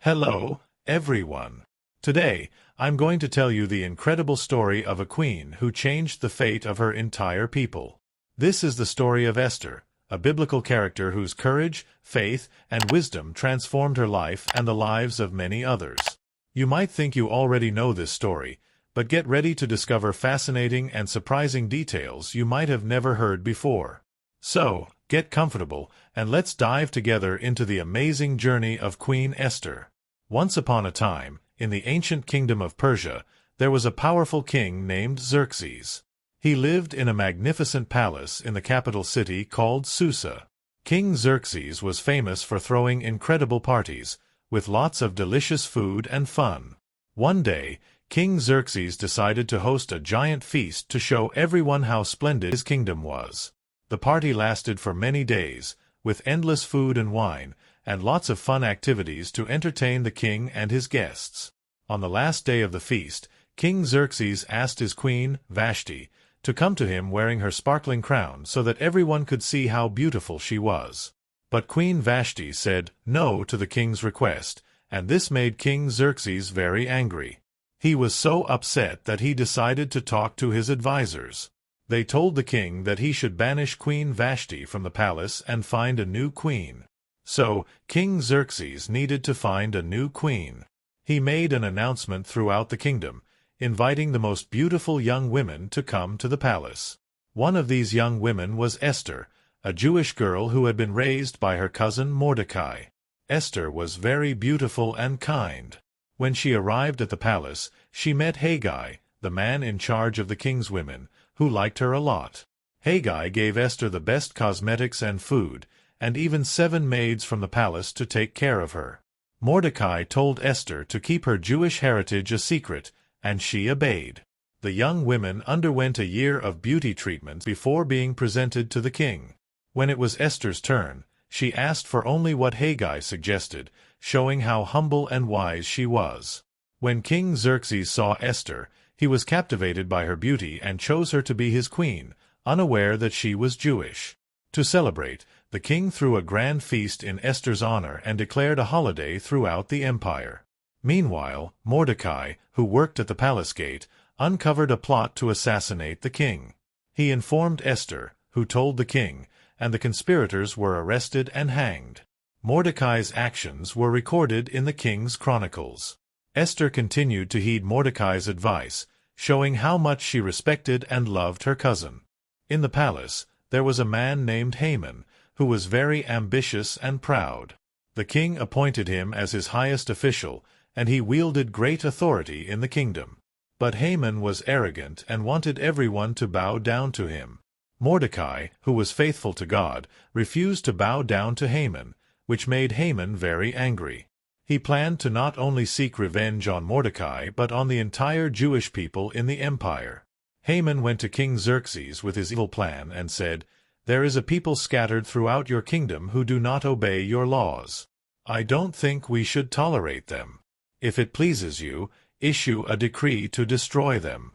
Hello, everyone. Today, I'm going to tell you the incredible story of a queen who changed the fate of her entire people. This is the story of Esther, a biblical character whose courage, faith, and wisdom transformed her life and the lives of many others. You might think you already know this story, but get ready to discover fascinating and surprising details you might have never heard before. So, get comfortable, and let's dive together into the amazing journey of Queen Esther. Once upon a time, in the ancient kingdom of Persia, there was a powerful king named Xerxes. He lived in a magnificent palace in the capital city called Susa. King Xerxes was famous for throwing incredible parties, with lots of delicious food and fun. One day, King Xerxes decided to host a giant feast to show everyone how splendid his kingdom was. The party lasted for many days, with endless food and wine, and lots of fun activities to entertain the king and his guests. On the last day of the feast, King Xerxes asked his queen, Vashti, to come to him wearing her sparkling crown so that everyone could see how beautiful she was. But Queen Vashti said no to the king's request, and this made King Xerxes very angry. He was so upset that he decided to talk to his advisors. They told the king that he should banish Queen Vashti from the palace and find a new queen. So, King Xerxes needed to find a new queen. He made an announcement throughout the kingdom, inviting the most beautiful young women to come to the palace. One of these young women was Esther, a Jewish girl who had been raised by her cousin Mordecai. Esther was very beautiful and kind. When she arrived at the palace, she met Haggai, the man in charge of the king's women, who liked her a lot. Haggai gave Esther the best cosmetics and food, and even 7 maids from the palace to take care of her. Mordecai told Esther to keep her Jewish heritage a secret, and she obeyed. The young women underwent a year of beauty treatments before being presented to the king. When it was Esther's turn, she asked for only what Haggai suggested, showing how humble and wise she was. When King Xerxes saw Esther, he was captivated by her beauty and chose her to be his queen, unaware that she was Jewish. To celebrate, the king threw a grand feast in Esther's honor and declared a holiday throughout the empire. Meanwhile, Mordecai, who worked at the palace gate, uncovered a plot to assassinate the king. He informed Esther, who told the king, and the conspirators were arrested and hanged. Mordecai's actions were recorded in the king's chronicles. Esther continued to heed Mordecai's advice, showing how much she respected and loved her cousin. In the palace, there was a man named Haman, who was very ambitious and proud. The king appointed him as his highest official, and he wielded great authority in the kingdom. But Haman was arrogant and wanted everyone to bow down to him. Mordecai, who was faithful to God, refused to bow down to Haman, which made Haman very angry. He planned to not only seek revenge on Mordecai but on the entire Jewish people in the empire. Haman went to King Xerxes with his evil plan and said, "There is a people scattered throughout your kingdom who do not obey your laws. I don't think we should tolerate them. If it pleases you, issue a decree to destroy them."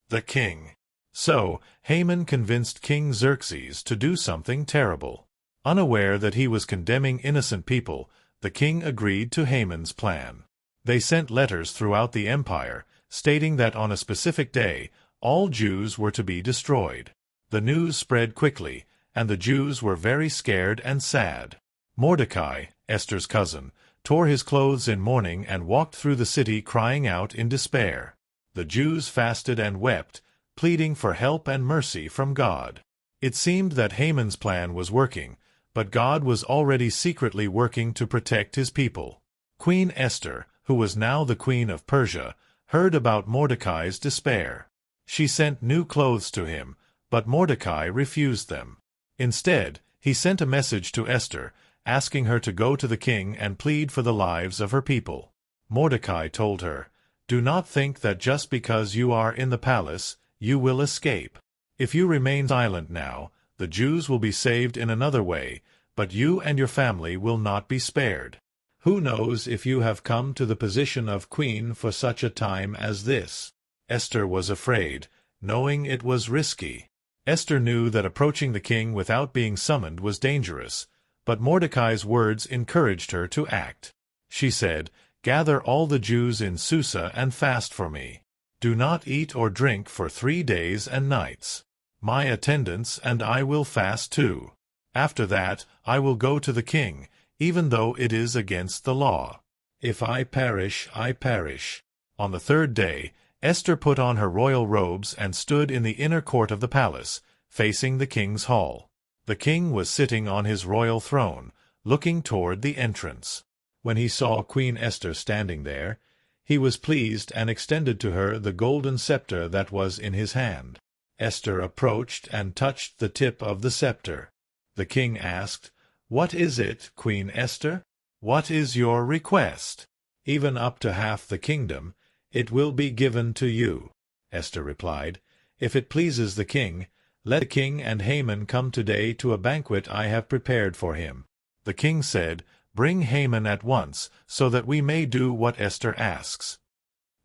The king. So, Haman convinced King Xerxes to do something terrible. Unaware that he was condemning innocent people, the king agreed to Haman's plan. They sent letters throughout the empire, stating that on a specific day, all Jews were to be destroyed. The news spread quickly, and the Jews were very scared and sad. Mordecai, Esther's cousin, tore his clothes in mourning and walked through the city crying out in despair. The Jews fasted and wept, pleading for help and mercy from God. It seemed that Haman's plan was working, but God was already secretly working to protect his people. Queen Esther, who was now the queen of Persia, heard about Mordecai's despair. She sent new clothes to him, but Mordecai refused them. Instead, he sent a message to Esther, asking her to go to the king and plead for the lives of her people. Mordecai told her, "Do not think that just because you are in the palace, you will escape. If you remain silent now, the Jews will be saved in another way, but you and your family will not be spared. Who knows if you have come to the position of queen for such a time as this?" Esther was afraid, knowing it was risky. Esther knew that approaching the king without being summoned was dangerous, but Mordecai's words encouraged her to act. She said, Gather all the Jews in Susa and fast for me. Do not eat or drink for 3 days and nights. My attendants and I will fast too. After that, I will go to the king, even though it is against the law. If I perish, I perish." On the 3rd day, Esther put on her royal robes and stood in the inner court of the palace, facing the king's hall. The king was sitting on his royal throne, looking toward the entrance. When he saw Queen Esther standing there, he was pleased and extended to her the golden scepter that was in his hand. Esther approached and touched the tip of the scepter. The king asked, "What is it, Queen Esther? What is your request?" "Even up to half the kingdom, it will be given to you," Esther replied. "If it pleases the king, let the king and Haman come today to a banquet I have prepared for him." The king said, "Bring Haman at once, so that we may do what Esther asks."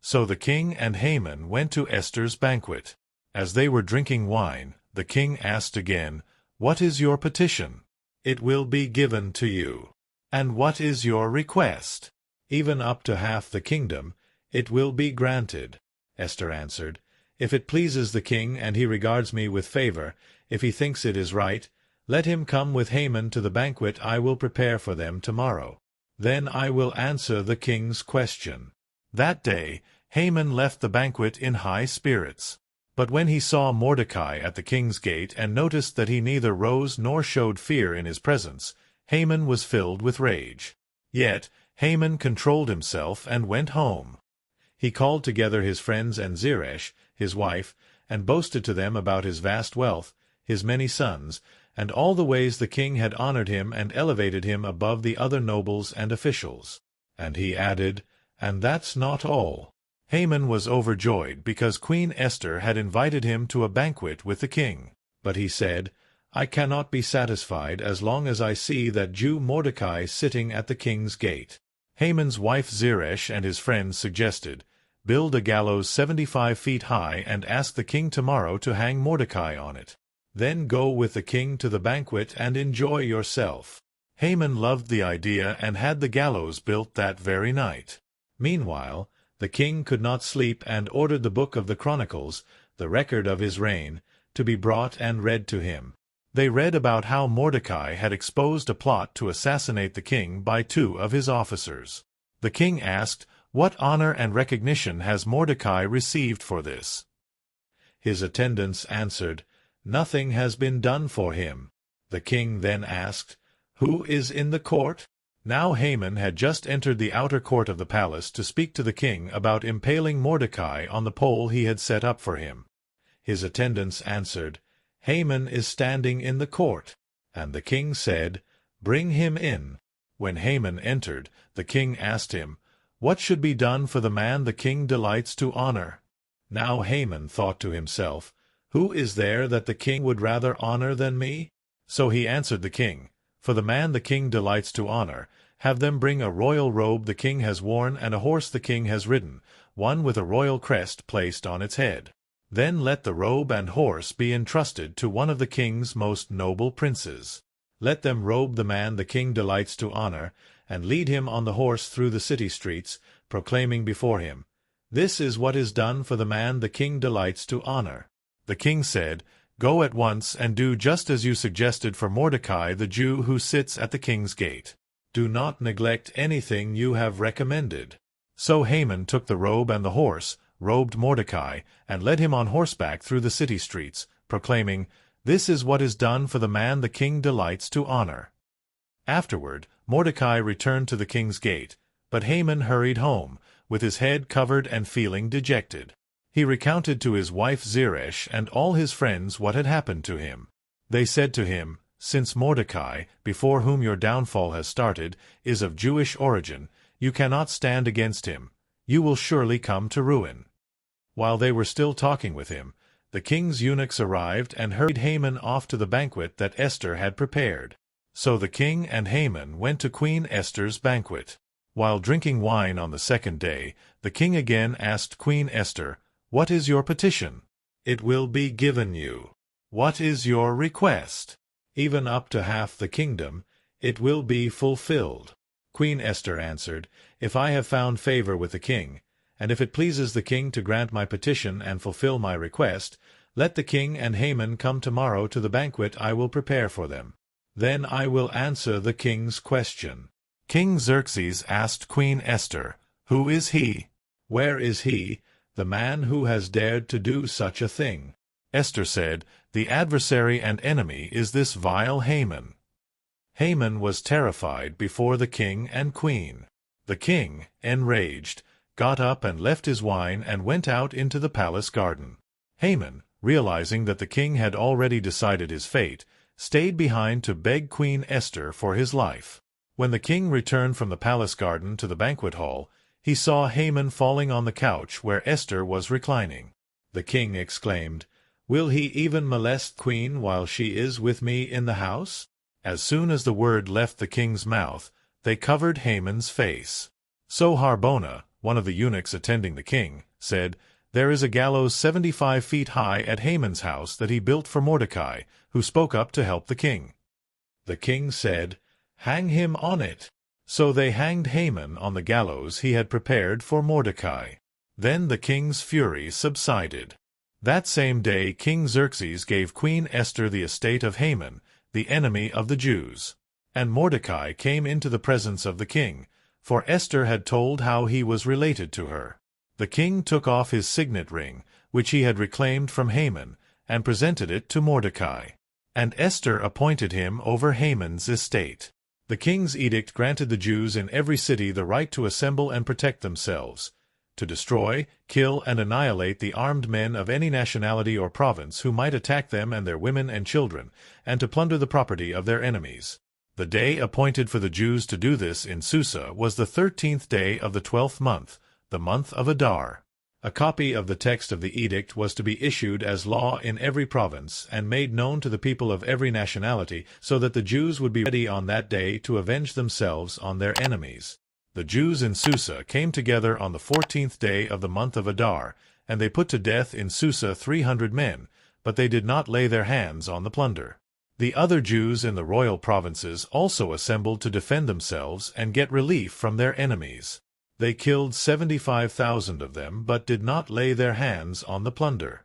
So the king and Haman went to Esther's banquet. As they were drinking wine, the king asked again, "What is your petition?" "It will be given to you." "And what is your request?" "Even up to half the kingdom, it will be granted." Esther answered, "If it pleases the king and he regards me with favor, if he thinks it is right, let him come with Haman to the banquet I will prepare for them tomorrow. Then I will answer the king's question." That day Haman left the banquet in high spirits. But when he saw Mordecai at the king's gate and noticed that he neither rose nor showed fear in his presence, Haman was filled with rage. Yet Haman controlled himself and went home. He called together his friends and Zeresh, his wife, and boasted to them about his vast wealth, his many sons, and all the ways the king had honored him and elevated him above the other nobles and officials. And he added, "And that's not all." Haman was overjoyed because Queen Esther had invited him to a banquet with the king. But he said, "I cannot be satisfied as long as I see that Jew Mordecai sitting at the king's gate." Haman's wife Zeresh and his friends suggested, "Build a gallows 75 feet high and ask the king tomorrow to hang Mordecai on it. Then go with the king to the banquet and enjoy yourself." Haman loved the idea and had the gallows built that very night. Meanwhile, the king could not sleep and ordered the book of the Chronicles, the record of his reign, to be brought and read to him. They read about how Mordecai had exposed a plot to assassinate the king by 2 of his officers. The king asked, "What honor and recognition has Mordecai received for this?" His attendants answered, "Nothing has been done for him." The king then asked, "Who is in the court?" Now Haman had just entered the outer court of the palace to speak to the king about impaling Mordecai on the pole he had set up for him. His attendants answered, "Haman is standing in the court." And the king said, "Bring him in." When Haman entered, the king asked him, "What should be done for the man the king delights to honor?" Now Haman thought to himself, "Who is there that the king would rather honor than me?" So he answered the king, "For the man the king delights to honor, have them bring a royal robe the king has worn and a horse the king has ridden, one with a royal crest placed on its head. Then let the robe and horse be entrusted to one of the king's most noble princes. Let them robe the man the king delights to honor, and lead him on the horse through the city streets, proclaiming before him, 'This is what is done for the man the king delights to honor.'" The king said, "Go at once and do just as you suggested for Mordecai the Jew who sits at the king's gate. Do not neglect anything you have recommended." So Haman took the robe and the horse, robed Mordecai, and led him on horseback through the city streets, proclaiming, "This is what is done for the man the king delights to honor." Afterward, Mordecai returned to the king's gate, but Haman hurried home, with his head covered and feeling dejected. He recounted to his wife Zeresh and all his friends what had happened to him. They said to him, "Since Mordecai, before whom your downfall has started, is of Jewish origin, you cannot stand against him. You will surely come to ruin." While they were still talking with him, the king's eunuchs arrived and hurried Haman off to the banquet that Esther had prepared. So the king and Haman went to Queen Esther's banquet. While drinking wine on the 2nd day, the king again asked Queen Esther, "What is your petition?" "It will be given you." "What is your request?" "Even up to half the kingdom, it will be fulfilled." Queen Esther answered, If I have found favor with the king, and if it pleases the king to grant my petition and fulfill my request, let the king and Haman come tomorrow to the banquet I will prepare for them. Then I will answer the king's question." King Xerxes asked Queen Esther, "Who is he? Where is he, the man who has dared to do such a thing?" Esther said, "The adversary and enemy is this vile Haman." Haman was terrified before the king and queen. The king, enraged, got up and left his wine and went out into the palace garden. Haman, realizing that the king had already decided his fate, stayed behind to beg Queen Esther for his life. When the king returned from the palace garden to the banquet hall, he saw Haman falling on the couch where Esther was reclining. The king exclaimed, "Will he even molest Queen while she is with me in the house?" As soon as the word left the king's mouth, they covered Haman's face. So Harbona, one of the eunuchs attending the king, said, "There is a gallows 75 feet high at Haman's house that he built for Mordecai, who spoke up to help the king." The king said, "Hang him on it." So they hanged Haman on the gallows he had prepared for Mordecai. Then the king's fury subsided. That same day King Xerxes gave Queen Esther the estate of Haman, the enemy of the Jews. And Mordecai came into the presence of the king, for Esther had told how he was related to her. The king took off his signet ring, which he had reclaimed from Haman, and presented it to Mordecai. And Esther appointed him over Haman's estate. The king's edict granted the Jews in every city the right to assemble and protect themselves, to destroy, kill, and annihilate the armed men of any nationality or province who might attack them and their women and children, and to plunder the property of their enemies. The day appointed for the Jews to do this in Susa was the 13th day of the 12th month, the month of Adar. A copy of the text of the edict was to be issued as law in every province and made known to the people of every nationality, so that the Jews would be ready on that day to avenge themselves on their enemies. The Jews in Susa came together on the 14th day of the month of Adar, and they put to death in Susa 300 men, but they did not lay their hands on the plunder. The other Jews in the royal provinces also assembled to defend themselves and get relief from their enemies. They killed 75,000 of them, but did not lay their hands on the plunder.